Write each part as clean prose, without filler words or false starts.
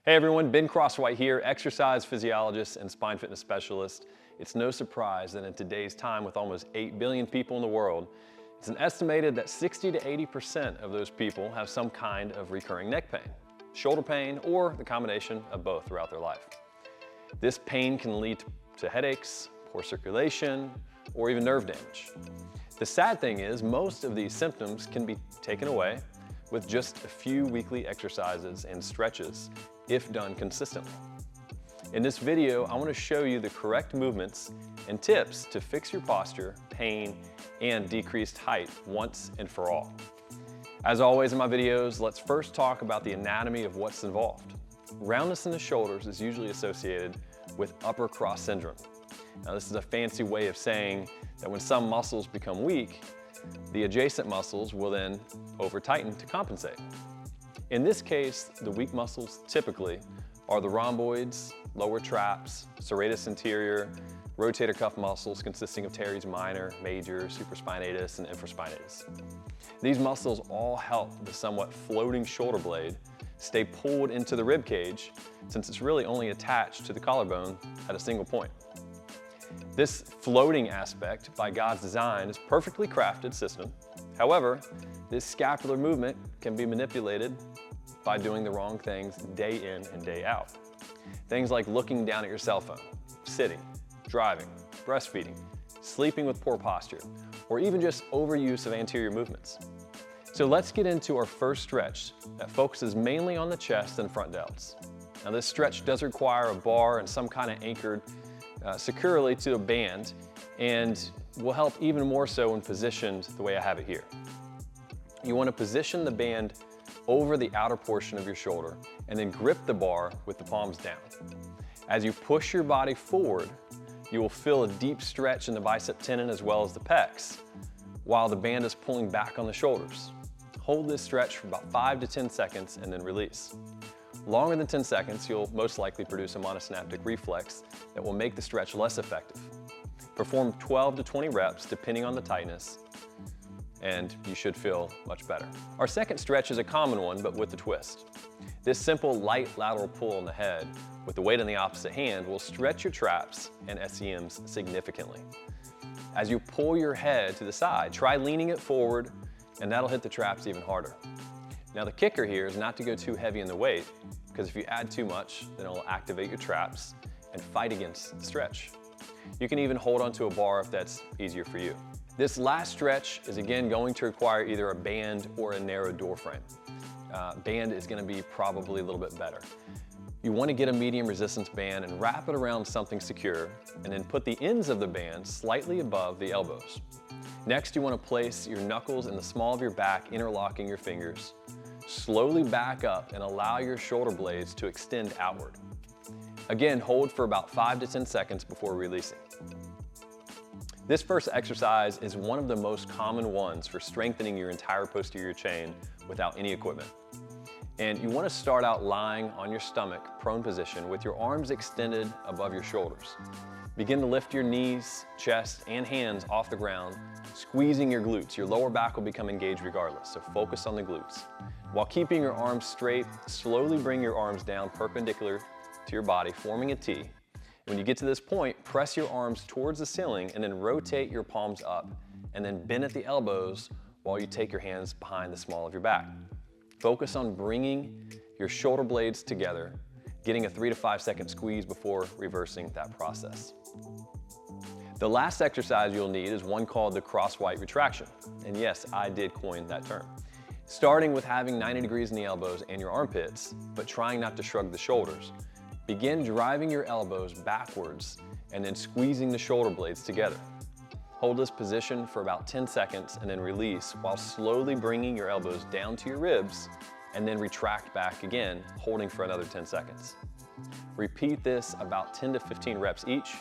Hey everyone, Ben CrossWhite here, exercise physiologist and spine fitness specialist. It's no surprise that in today's time with almost 8 billion people in the world, it's an estimated that 60 to 80% of those people have some kind of recurring neck pain, shoulder pain, or the combination of both throughout their life. This pain can lead to headaches, poor circulation, or even nerve damage. The sad thing is most of these symptoms can be taken away with just a few weekly exercises and stretches if done consistently. In this video, I want to show you the correct movements and tips to fix your posture, pain, and decreased height once and for all. As always in my videos, let's first talk about the anatomy of what's involved. Roundness in the shoulders is usually associated with upper cross syndrome. Now this is a fancy way of saying that when some muscles become weak, the adjacent muscles will then over-tighten to compensate. In this case, the weak muscles typically are the rhomboids, lower traps, serratus anterior, rotator cuff muscles consisting of teres minor, major, supraspinatus, and infraspinatus. These muscles all help the somewhat floating shoulder blade stay pulled into the rib cage since it's really only attached to the collarbone at a single point. This floating aspect, by God's design, is a perfectly crafted system. However, this scapular movement can be manipulated by doing the wrong things day in and day out. Things like looking down at your cell phone, sitting, driving, breastfeeding, sleeping with poor posture, or even just overuse of anterior movements. So let's get into our first stretch that focuses mainly on the chest and front delts. Now this stretch does require a bar and some kind of anchored securely to a band, and will help even more so when positioned the way I have it here. You want to position the band over the outer portion of your shoulder and then grip the bar with the palms down. As you push your body forward, you will feel a deep stretch in the bicep tendon as well as the pecs, while the band is pulling back on the shoulders. Hold this stretch for about 5 to 10 seconds and then release. Longer than 10 seconds, you'll most likely produce a monosynaptic reflex that will make the stretch less effective. Perform 12 to 20 reps depending on the tightness, and you should feel much better. Our second stretch is a common one, but with a twist. This simple light lateral pull on the head with the weight in the opposite hand will stretch your traps and SCMs significantly. As you pull your head to the side, try leaning it forward, and that'll hit the traps even harder. Now the kicker here is not to go too heavy in the weight, because if you add too much, then it'll activate your traps and fight against the stretch. You can even hold onto a bar if that's easier for you. This last stretch is again going to require either a band or a narrow door frame. Band is going to be probably a little bit better. You want to get a medium resistance band and wrap it around something secure, and then put the ends of the band slightly above the elbows. Next, you want to place your knuckles in the small of your back, interlocking your fingers. Slowly back up and allow your shoulder blades to extend outward. Again, hold for about 5 to 10 seconds before releasing. This first exercise is one of the most common ones for strengthening your entire posterior chain without any equipment. And you want to start out lying on your stomach, prone position, with your arms extended above your shoulders. Begin to lift your knees, chest, and hands off the ground, squeezing your glutes. Your lower back will become engaged regardless, so focus on the glutes. While keeping your arms straight, slowly bring your arms down perpendicular to your body, forming a T. When you get to this point, press your arms towards the ceiling and then rotate your palms up, and then bend at the elbows while you take your hands behind the small of your back. Focus on bringing your shoulder blades together, getting a 3 to 5 second squeeze before reversing that process. The last exercise you'll need is one called the CrossWhite Retraction. And yes, I did coin that term. Starting with having 90 degrees in the elbows and your armpits, but trying not to shrug the shoulders. Begin driving your elbows backwards and then squeezing the shoulder blades together. Hold this position for about 10 seconds and then release while slowly bringing your elbows down to your ribs and then retract back again, holding for another 10 seconds. Repeat this about 10 to 15 reps each.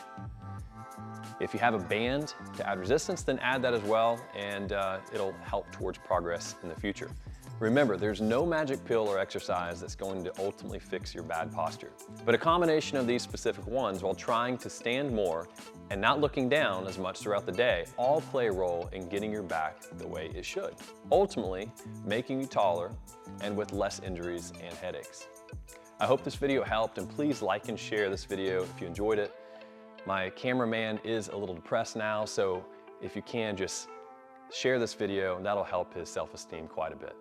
If you have a band to add resistance, then add that as well, and it'll help towards progress in the future. Remember, there's no magic pill or exercise that's going to ultimately fix your bad posture. But a combination of these specific ones while trying to stand more and not looking down as much throughout the day all play a role in getting your back the way it should, ultimately making you taller and with less injuries and headaches. I hope this video helped, and please like and share this video if you enjoyed it. My cameraman is a little depressed now, so if you can, just share this video, and that'll help his self-esteem quite a bit.